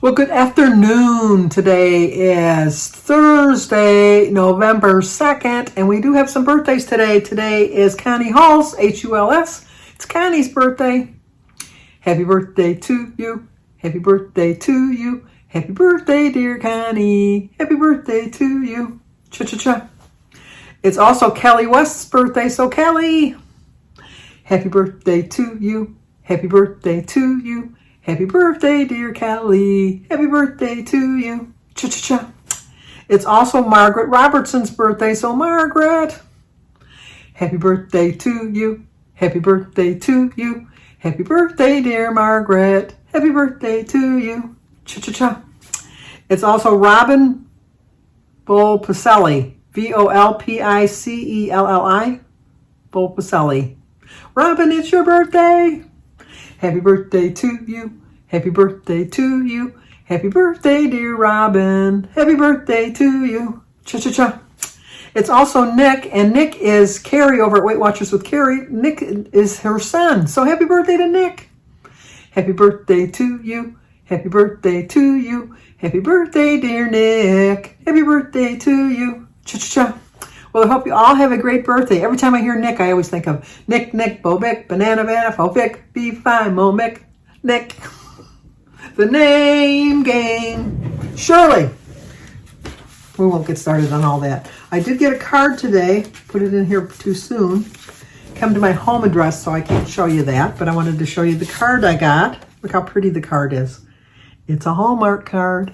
Well, good afternoon. Today is Thursday, November 2nd, and we do have some birthdays today. Today is Connie Huls, H-U-L-S. It's Connie's birthday. Happy birthday to you. Happy birthday to you. Happy birthday, dear Connie. Happy birthday to you. Cha-cha-cha. It's also Kelly West's birthday, so Kelly, happy birthday to you. Happy birthday to you. Happy birthday, dear Kelly. Happy birthday to you. Cha-cha-cha. It's also Margaret Robertson's birthday, so Margaret, happy birthday to you. Happy birthday to you. Happy birthday, dear Margaret. Happy birthday to you. Cha-cha-cha. It's also Robin Volpicelli, V-O-L-P-I-C-E-L-L-I, Volpicelli. Robin, it's your birthday. Happy birthday to you. Happy birthday to you. Happy birthday, dear Robin. Happy birthday to you. Cha-cha-cha. It's also Nick, and Nick is Carrie over at Weight Watchers with Carrie. Nick is her son, so happy birthday to Nick. Happy birthday to you. Happy birthday to you. Happy birthday, dear Nick. Happy birthday to you. Cha-cha-cha. Well, I hope you all have a great birthday. Every time I hear Nick, I always think of Nick, Bobic, Banana, Fobic, B5, Momic, Nick. The name game. Shirley. We won't get started on all that. I did get a card today. Put it in here too soon. Come to my home address, so I can't show you that. But I wanted to show you the card I got. Look how pretty the card is. It's a Hallmark card.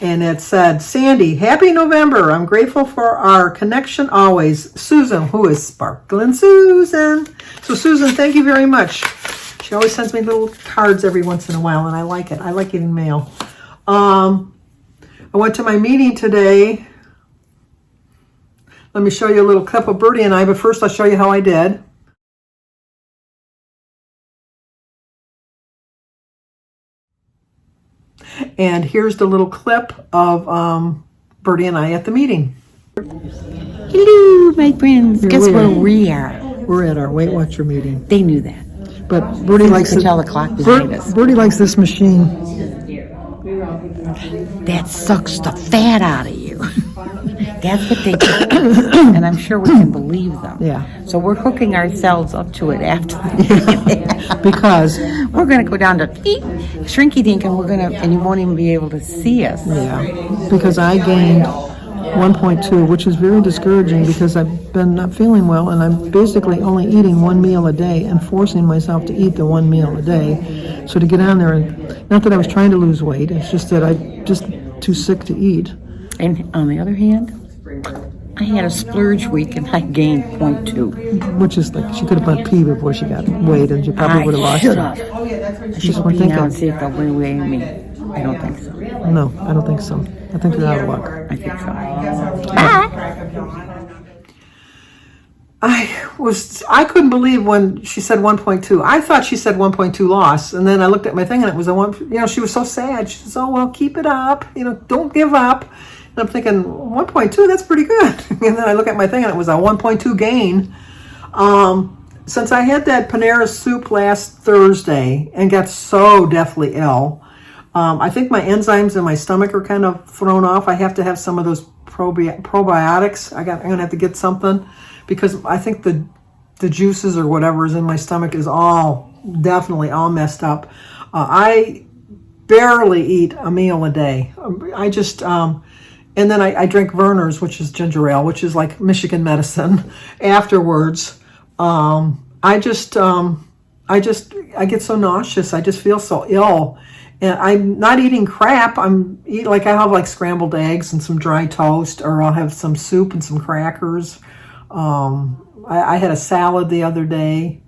And it said, Sandy, happy November. I'm grateful for our connection always. Susan, who is Sparkling Susan. So Susan, thank you very much. She always sends me little cards every once in a while, and I like it. I like getting mail. I went to my meeting today. Let me show you a little clip of Birdie and I, but first I'll show you how I did. And here's the little clip of Birdie and I at the meeting. Hello, my friends. Guess where we are? We're at our Weight Watcher meeting. They knew that. But Birdie likes to tell the clock behind us. Birdie likes this machine. That sucks the fat out of you. That's what they do. And I'm sure we can believe them. Yeah. So we're hooking ourselves up to it after Because we're going to go down to Shrinky Dink, and you won't even be able to see us. Yeah, because I gained 1.2, which is very discouraging because I've been not feeling well, and I'm basically only eating one meal a day and forcing myself to eat the one meal a day. So to get on there, and not that I was trying to lose weight, it's just that I'm just too sick to eat. And on the other hand, I had a splurge week and I gained 0.2. Which is like, she could have bought pee before she got weight, and she probably would have lost it. I should have been now and see if they'll weigh me. I don't think so. No, I don't think so. I think you're out of luck. I think so. I couldn't believe when she said 1.2. I thought she said 1.2 loss, and then I looked at my thing and it was a 1. She was so sad. She says, "Oh well, keep it up. Don't give up." And I'm thinking 1.2. That's pretty good. And then I look at my thing and it was a 1.2 gain. Since I had that Panera soup last Thursday and got so deathly ill, I think my enzymes in my stomach are kind of thrown off. I have to have some of those probiotics. I'm gonna have to get something because I think the juices or whatever is in my stomach is definitely all messed up. I barely eat a meal a day. I just and then I drink Verner's, which is ginger ale, which is like Michigan medicine. Afterwards, I get so nauseous. I just feel so ill. And I'm not eating crap. I have like scrambled eggs and some dry toast, or I'll have some soup and some crackers. I had a salad the other day.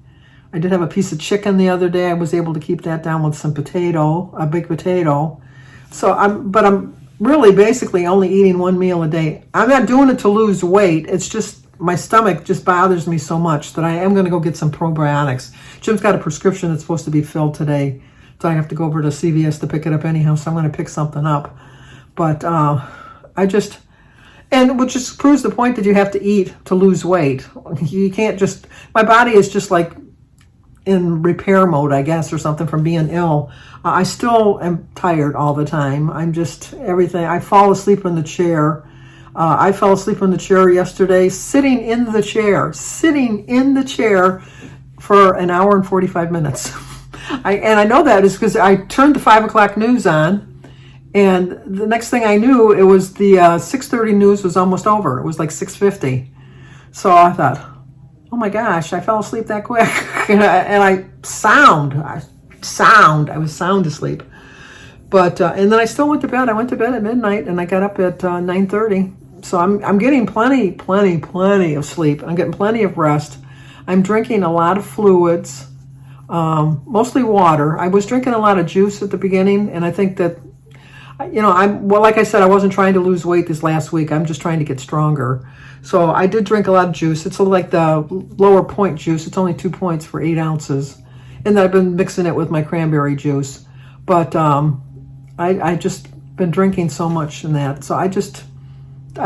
I did have a piece of chicken the other day. I was able to keep that down with some a big potato. So I'm really basically only eating one meal a day. I'm not doing it to lose weight. It's just my stomach just bothers me so much that I am going to go get some probiotics. Jim's got a prescription that's supposed to be filled today. So I have to go over to CVS to pick it up anyhow, so I'm going to pick something up. But which just proves the point that you have to eat to lose weight. You can't my body is just like in repair mode, I guess, or something from being ill. I still am tired all the time. I'm just everything. I fall asleep in the chair. I fell asleep in the chair yesterday, sitting in the chair for an hour and 45 minutes. I know that is because I turned the 5 o'clock news on, and the next thing I knew, it was the 6:30 news was almost over. It was like 6:50. So I thought, oh my gosh, I fell asleep that quick. I was sound asleep. But, and then I still went to bed. I went to bed at midnight, and I got up at 9:30. So I'm getting plenty of sleep. I'm getting plenty of rest. I'm drinking a lot of fluids, mostly water. I was drinking a lot of juice at the beginning, and I think that, like I said, I wasn't trying to lose weight this last week. I'm just trying to get stronger. So I did drink a lot of juice. It's like the lower point juice. It's only 2 points for 8 ounces. And then I've been mixing it with my cranberry juice. But I just been drinking so much in that. So I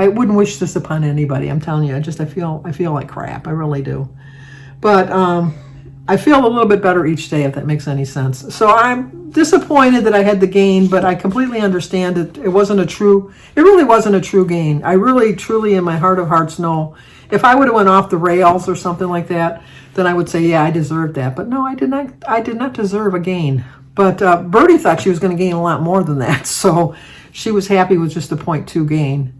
wouldn't wish this upon anybody. I'm telling you, I feel like crap. I really do. But I feel a little bit better each day, if that makes any sense. So I'm disappointed that I had the gain, but I completely understand it. It really wasn't a true gain. I really, truly, in my heart of hearts, know if I would have went off the rails or something like that, then I would say, yeah, I deserved that. But no, I did not deserve a gain. But Birdie thought she was going to gain a lot more than that, so she was happy with just a 0.2 gain.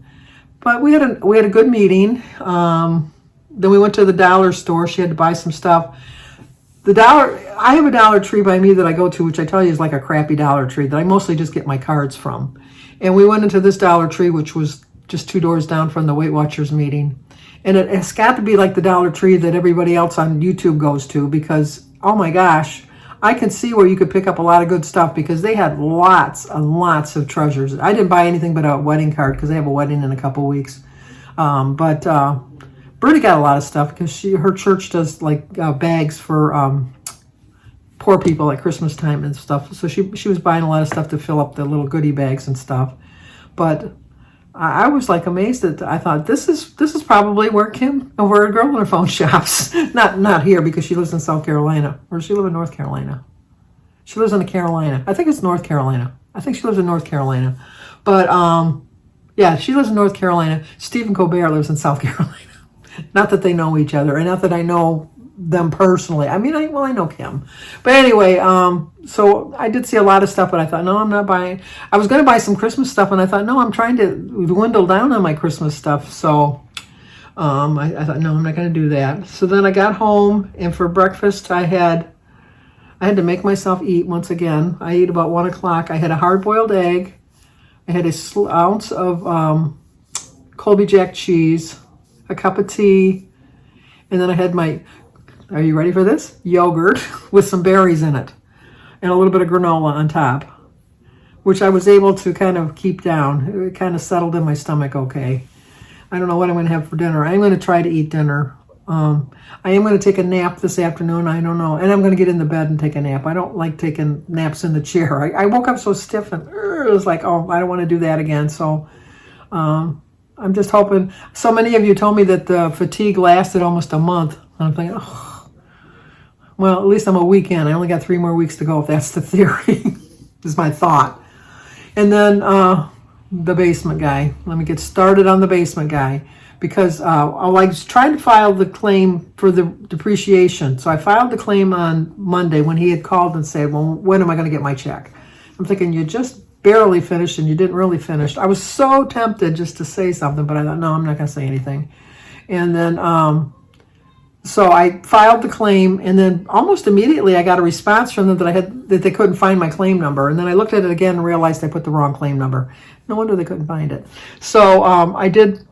But we had a good meeting. Then we went to the dollar store. She had to buy some stuff. I have a Dollar Tree by me that I go to, which I tell you is like a crappy Dollar Tree that I mostly just get my cards from. And we went into this Dollar Tree, which was just 2 doors down from the Weight Watchers meeting. And it's got to be like the Dollar Tree that everybody else on YouTube goes to, because, oh my gosh, I can see where you could pick up a lot of good stuff, because they had lots and lots of treasures. I didn't buy anything but a wedding card because I have a wedding in a couple weeks. But Bertie got a lot of stuff because her church does like bags for poor people at Christmas time and stuff. So she was buying a lot of stuff to fill up the little goodie bags and stuff. But I was like amazed that I thought this is probably where a girl on her phone shops. Not here, because she lives in South Carolina. Or does she live in North Carolina? She lives in the Carolina. I think it's North Carolina. I think she lives in North Carolina. But yeah, she lives in North Carolina. Stephen Colbert lives in South Carolina. Not that they know each other, and not that I know them personally. I mean, I know Kim. But anyway, so I did see a lot of stuff, but I thought, no, I'm not buying. I was going to buy some Christmas stuff, and I thought, no, I'm trying to dwindle down on my Christmas stuff. So I thought, no, I'm not going to do that. So then I got home, and for breakfast, I had to make myself eat once again. I ate about 1 o'clock. I had a hard-boiled egg. I had an ounce of Colby Jack cheese, a cup of tea, and then I had are you ready for this? Yogurt with some berries in it and a little bit of granola on top, which I was able to kind of keep down. It kind of settled in my stomach okay. I don't know what I'm going to have for dinner. I'm going to try to eat dinner. I am going to take a nap this afternoon. I don't know. And I'm going to get in the bed and take a nap. I don't like taking naps in the chair. I woke up so stiff and it was like, oh, I don't want to do that again. So I'm just hoping. So many of you told me that the fatigue lasted almost a month. And I'm thinking, oh, well, at least I'm a week in. I only got 3 more weeks to go, if that's the theory, is my thought. And then the basement guy. Let me get started on the basement guy, because I was trying to file the claim for the depreciation. So I filed the claim on Monday when he had called and said, well, when am I going to get my check? I'm thinking, you just barely finished and you didn't really finish. I was so tempted just to say something, but I thought, no, I'm not going to say anything. And then so I filed the claim, and then almost immediately I got a response from them that they couldn't find my claim number. And then I looked at it again and realized I put the wrong claim number. No wonder they couldn't find it. So I did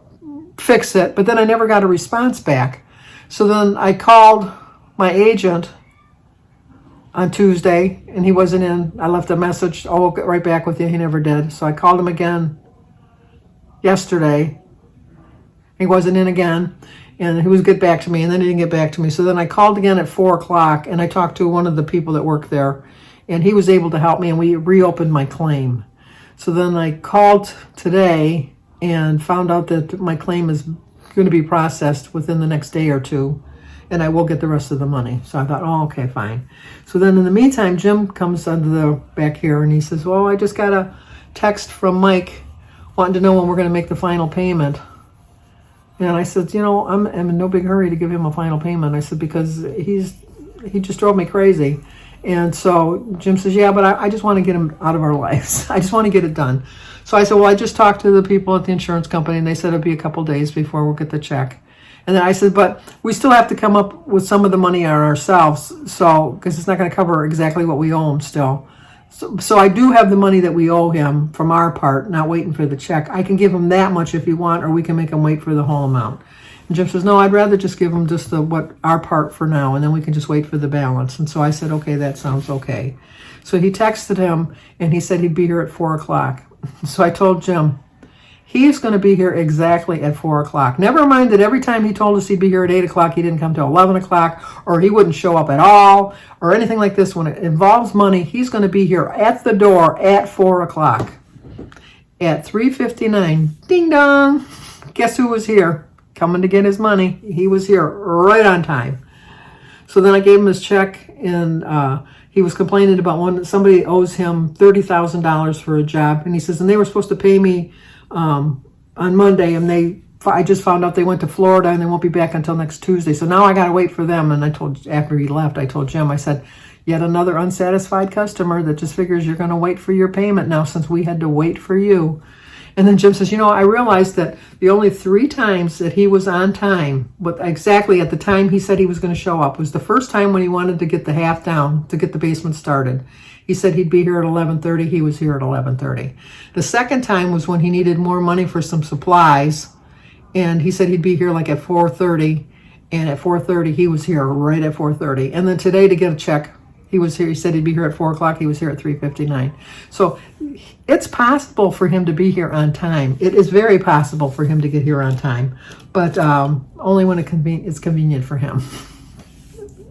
fix it, but then I never got a response back. So then I called my agent on Tuesday, and he wasn't in. I left a message, I'll get right back with you. He never did. So I called him again yesterday. He wasn't in again. And he was get back to me, and then he didn't get back to me. So then I called again at 4 o'clock, and I talked to one of the people that work there, and he was able to help me, and we reopened my claim. So then I called today and found out that my claim is going to be processed within the next day or two. and I will get the rest of the money. So I thought, oh, okay, fine. So then in the meantime, Jim comes under the back here and he says, well, I just got a text from Mike wanting to know when we're going to make the final payment. And I said, I'm in no big hurry to give him a final payment. I said, because he just drove me crazy. And so Jim says, yeah, but I just want to get him out of our lives. I just want to get it done. So I said, well, I just talked to the people at the insurance company, and they said it'd be a couple days before we'll get the check. And then I said, but we still have to come up with some of the money on ourselves, so because it's not going to cover exactly what we owe him still. So I do have the money that we owe him from our part, not waiting for the check. I can give him that much if you want, or we can make him wait for the whole amount. And Jim says, no, I'd rather just give him just our part for now, and then we can just wait for the balance. And so I said, okay, that sounds okay. So he texted him, and he said he'd be here at 4 o'clock. So I told Jim, he's going to be here exactly at 4 o'clock. Never mind that every time he told us he'd be here at 8 o'clock, he didn't come till 11 o'clock, or he wouldn't show up at all, or anything like this. When it involves money, he's going to be here at the door at 4 o'clock. At 3:59, ding dong, guess who was here? Coming to get his money. He was here right on time. So then I gave him his check, and he was complaining about somebody owes him $30,000 for a job, and he says, and they were supposed to pay me on Monday, and I just found out they went to Florida and they won't be back until next Tuesday. So now I got to wait for them. And after he left, I told Jim, I said, yet another unsatisfied customer that just figures you're going to wait for your payment now since we had to wait for you. And then Jim says, I realized that the only 3 times that he was on time, but exactly at the time he said he was going to show up, was the first time when he wanted to get the half down to get the basement started. He said he'd be here at 11:30. He was here at 11:30. The second time was when he needed more money for some supplies, and he said he'd be here like at 4:30. And at 4:30, he was here right at 4:30. And then today to get a check, he was here. He said he'd be here at 4 o'clock. He was here at 3:59. So it's possible for him to be here on time. It is very possible for him to get here on time, but only when it's convenient for him.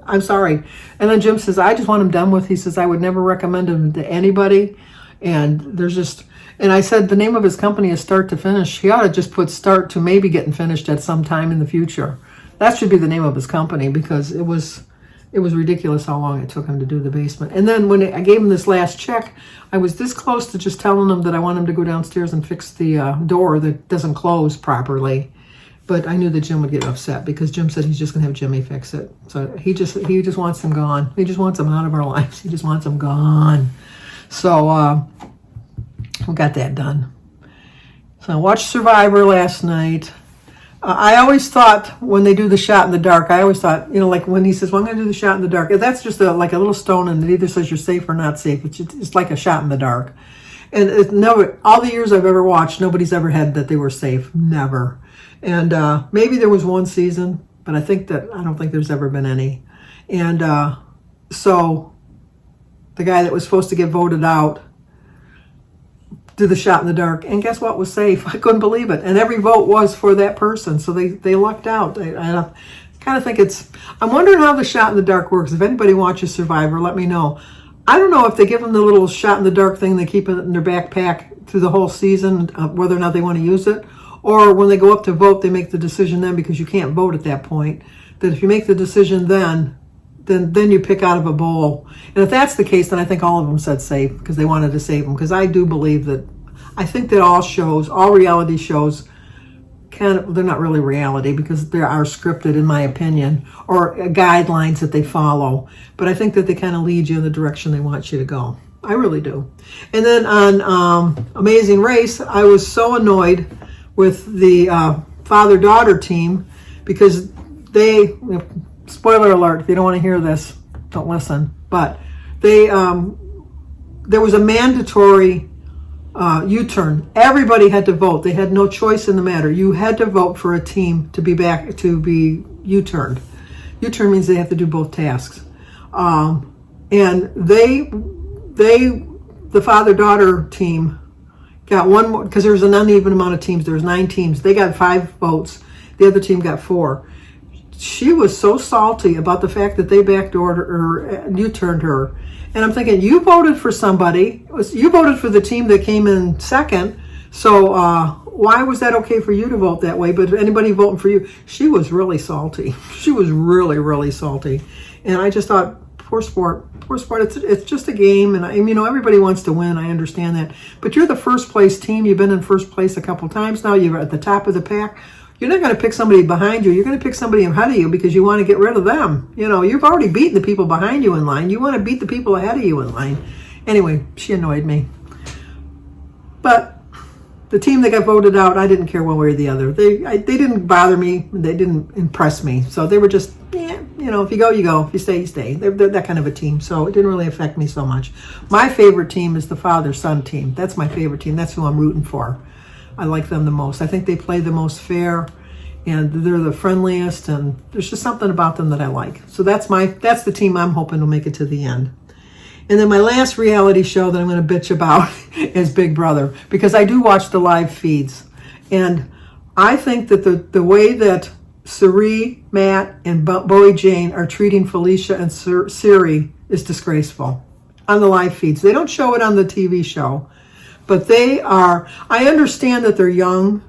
I'm sorry. And then Jim says, I just want him done with. He says, I would never recommend him to anybody. And I said, the name of his company is Start to Finish. He ought to just put start to maybe getting finished at some time in the future. That should be the name of his company, because it was ridiculous how long it took him to do the basement. And then when I gave him this last check, I was this close to just telling him that I want him to go downstairs and fix the door that doesn't close properly. But I knew that Jim would get upset, because Jim said he's just going to have Jimmy fix it. So he just wants them gone. He just wants them out of our lives. He just wants them gone. So we got that done. So I watched Survivor last night. I always thought when they do the shot in the dark, I always thought, like when he says, well, I'm going to do the shot in the dark, that's just like a little stone, and it either says you're safe or not safe. It's like a shot in the dark. And all the years I've ever watched, nobody's ever had that they were safe. Never. And maybe there was one season, but I don't think there's ever been any. And so the guy that was supposed to get voted out did the shot in the dark, and guess what was safe? I couldn't believe it. And every vote was for that person, so they lucked out. I kind of think I'm wondering how the shot in the dark works. If anybody watches Survivor, let me know. I don't know if they give them the little shot in the dark thing, they keep it in their backpack through the whole season, whether or not they want to use it, or when they go up to vote, they make the decision then, because you can't vote at that point, that if you make the decision then you pick out of a bowl. And if that's the case, then I think all of them said safe, because they wanted to save them. Because I do believe I think that all reality shows, they're not really reality, because they are scripted, in my opinion, or guidelines that they follow. But I think that they kind of lead you in the direction they want you to go. I really do. And then on Amazing Race, I was so annoyed with the father-daughter team, because spoiler alert, if you don't want to hear this, don't listen. But there was a mandatory U-turn. Everybody had to vote. They had no choice in the matter. You had to vote for a team to be U-turned. U-turn means they have to do both tasks. And the father-daughter team got one more, because there was an uneven amount of teams. There was 9 teams. They got 5 votes. The other team got 4. She was so salty about the fact that they backdoored her, U-turned her. And I'm thinking, you voted for somebody. You voted for the team that came in second. So why was that okay for you to vote that way? But anybody voting for you, she was really salty. She was really, really salty. And I just thought, poor sport. It's just a game, and everybody wants to win. I understand that, but you're the first place team. You've been in first place a couple times now. You're at the top of the pack. You're not going to pick somebody behind you. You're going to pick somebody ahead of you because you want to get rid of them. You've already beaten the people behind you in line. You want to beat the people ahead of you in line. Anyway, she annoyed me. But the team that got voted out, I didn't care one way or the other. They didn't bother me. They didn't impress me. So they were just, if you go, you go. If you stay, you stay. They're that kind of a team. So it didn't really affect me so much. My favorite team is the father-son team. That's my favorite team. That's who I'm rooting for. I like them the most. I think they play the most fair, and they're the friendliest, and there's just something about them that I like. So that's the team I'm hoping will make it to the end. And then my last reality show that I'm going to bitch about is Big Brother, because I do watch the live feeds. And I think that the way that Suri, Matt, and Bowie Jane are treating Felicia and Siri is disgraceful on the live feeds. They don't show it on the TV show, but they are. I understand that they're young.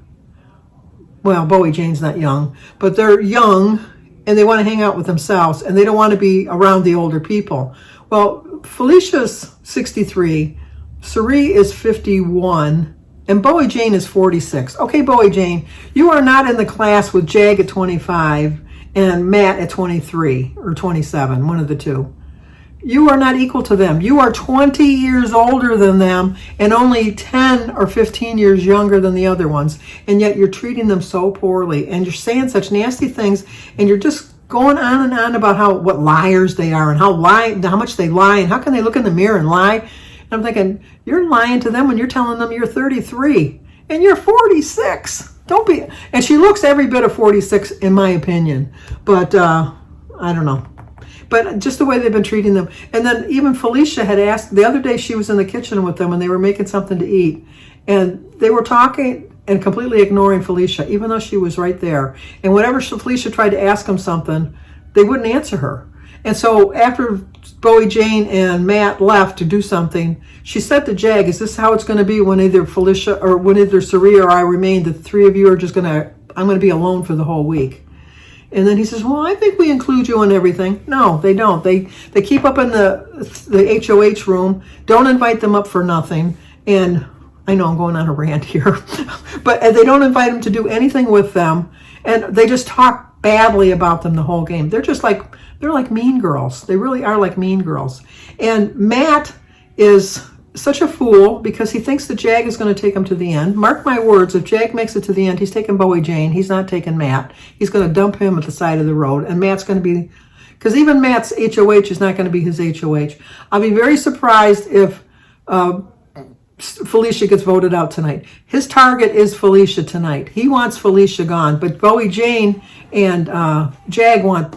Well, Bowie Jane's not young, but they're young and they want to hang out with themselves and they don't want to be around the older people. Well, Felicia's 63, Suri is 51, and Bowie Jane is 46. Okay, Bowie Jane, you are not in the class with Jag at 25 and Matt at 23 or 27, one of the two. You are not equal to them. You are 20 years older than them and only 10 or 15 years younger than the other ones. And yet you're treating them so poorly and you're saying such nasty things and you're just going on and on about what liars they are and how much they lie and how can they look in the mirror and lie. And I'm thinking, you're lying to them when you're telling them you're 33 and you're 46. Don't be. And she looks every bit of 46 in my opinion. But I don't know. But just the way they've been treating them. And then even Felicia had asked, the other day she was in the kitchen with them and they were making something to eat. And they were talking and completely ignoring Felicia, even though she was right there. And whenever Felicia tried to ask them something, they wouldn't answer her. And so after Bowie Jane and Matt left to do something, she said to Jag, is this how it's going to be when either Felicia or when either Suri or I remain, the three of you are just I'm going to be alone for the whole week. And then he says, well, I think we include you in everything. No, they don't. They keep up in the HOH room, don't invite them up for nothing. And I know I'm going on a rant here, but they don't invite them to do anything with them. And they just talk badly about them the whole game. They're like mean girls. They really are like mean girls. And Matt is such a fool because he thinks that Jag is going to take him to the end. Mark my words, if Jag makes it to the end, he's taking Bowie Jane. He's not taking Matt. He's going to dump him at the side of the road. And Matt's going to be, because even Matt's HOH is not going to be his HOH. I'll be very surprised if Felicia gets voted out tonight. His target is Felicia tonight. He wants Felicia gone, but Bowie Jane and Jag want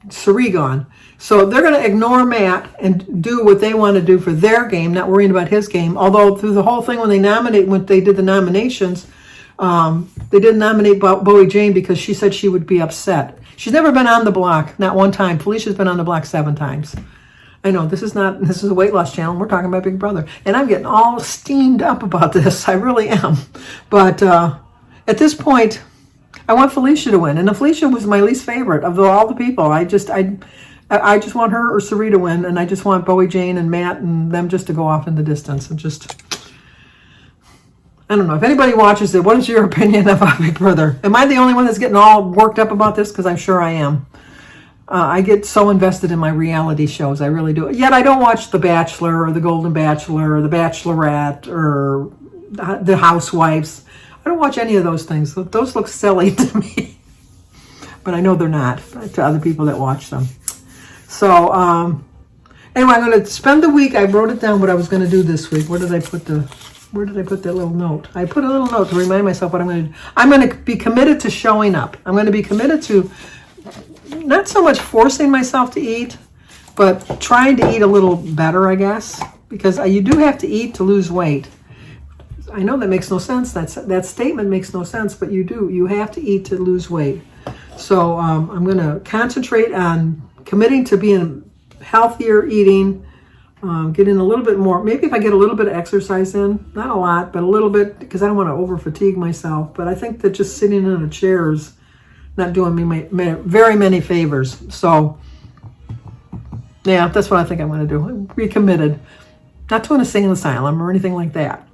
Suri gone. So they're going to ignore Matt and do what they want to do for their game, not worrying about his game. Although through the whole thing, when they did the nominations, they didn't nominate Bowie Jane because she said she would be upset. She's never been on the block, not one time. Felicia's been on the block 7 times. I know this is a weight loss channel. We're talking about Big Brother, and I'm getting all steamed up about this. I really am. But at this point, I want Felicia to win, and Felicia was my least favorite of all the people. I just want her or Suri to win, and I just want Bowie Jane and Matt and them just to go off in the distance and just. I don't know. If anybody watches it, what is your opinion about Big Brother? Am I the only one that's getting all worked up about this? Because I'm sure I am. I get so invested in my reality shows. I really do. Yet I don't watch The Bachelor or The Golden Bachelor or The Bachelorette or The Housewives. I don't watch any of those things. Those look silly to me. But I know they're not to other people that watch them. So anyway, I'm going to spend the week. I wrote it down what I was going to do this week. Where did I put that little note? I put a little note to remind myself what I'm going to do. I'm going to be committed to showing up. I'm going to be committed to not so much forcing myself to eat, but trying to eat a little better, I guess, because you do have to eat to lose weight. I know that makes no sense. That statement makes no sense, but you do. You have to eat to lose weight. So I'm going to concentrate on committing to being healthier eating, get in a little bit more. Maybe if I get a little bit of exercise in, not a lot, but a little bit, because I don't want to over fatigue myself. But I think that just sitting in a chair is not doing me very many favors. So yeah, that's what I think I'm going to do. Be committed, not to an insane asylum or anything like that.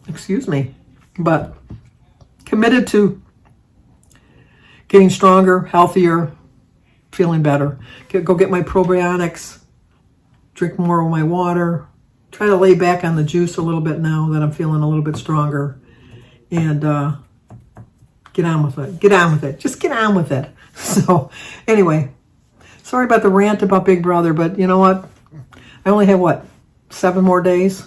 Excuse me, but committed to getting stronger, healthier, feeling better. Go get my probiotics. Drink more of my water. Try to lay back on the juice a little bit now that I'm feeling a little bit stronger. And get on with it. Get on with it. Just get on with it. So anyway, sorry about the rant about Big Brother, but you know what? I only have, 7 more days?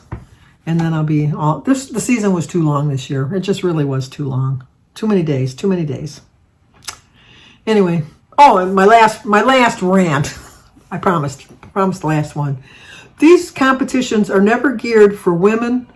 And then I'll be all... The season was too long this year. It just really was too long. Too many days. Anyway. Oh, and my last rant. I promised the last one. These competitions are never geared for women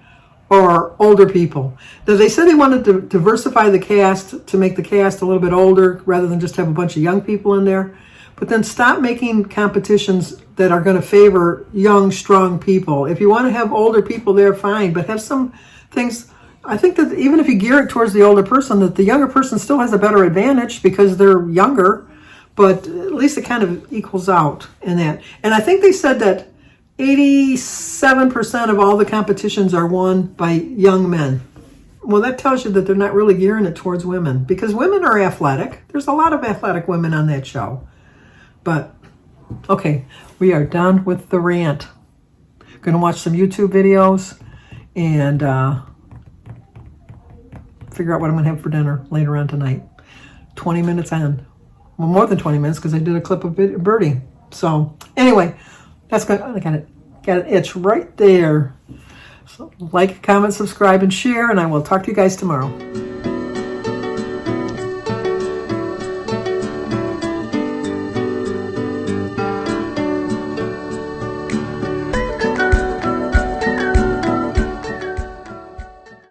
or older people. Now, they said they wanted to diversify the cast to make the cast a little bit older rather than just have a bunch of young people in there. But then stop making competitions that are going to favor young, strong people. If you want to have older people there, fine, but have some things. I think that even if you gear it towards the older person, that the younger person still has a better advantage because they're younger. But at least it kind of equals out in that. And I think they said that 87% of all the competitions are won by young men. Well, that tells you that they're not really gearing it towards women, because women are athletic. There's a lot of athletic women on that show. But, okay, we are done with the rant. Going to watch some YouTube videos and figure out what I'm going to have for dinner later on tonight. 20 minutes on. Well, more than 20 minutes because I did a clip of Birdie. So anyway, that's good. I got an itch right there. So like, comment, subscribe, and share, and I will talk to you guys tomorrow.